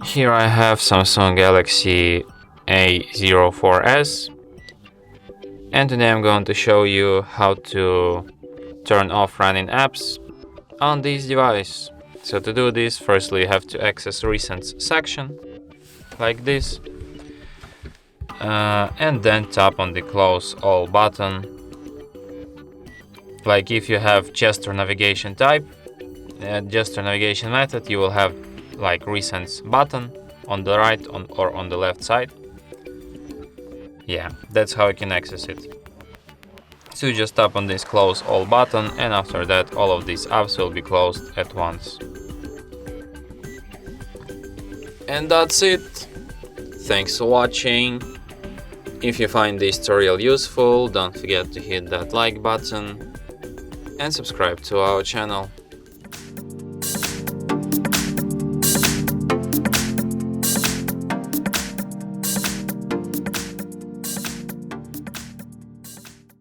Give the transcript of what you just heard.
Here I have Samsung Galaxy A04s, and today I'm going to show you how to turn off running apps on this device. So to do this, firstly you have to access Recents section, like this, and then tap on the Close All button. Like if you have gesture navigation type, gesture navigation method, you will have like Recents button on the right or on the left side. Yeah, that's how you can access it. So you just tap on this Close All button, and after that all of these apps will be closed at once. And that's it. Thanks for watching. If you find this tutorial useful, don't forget to hit that like button and subscribe to our channel.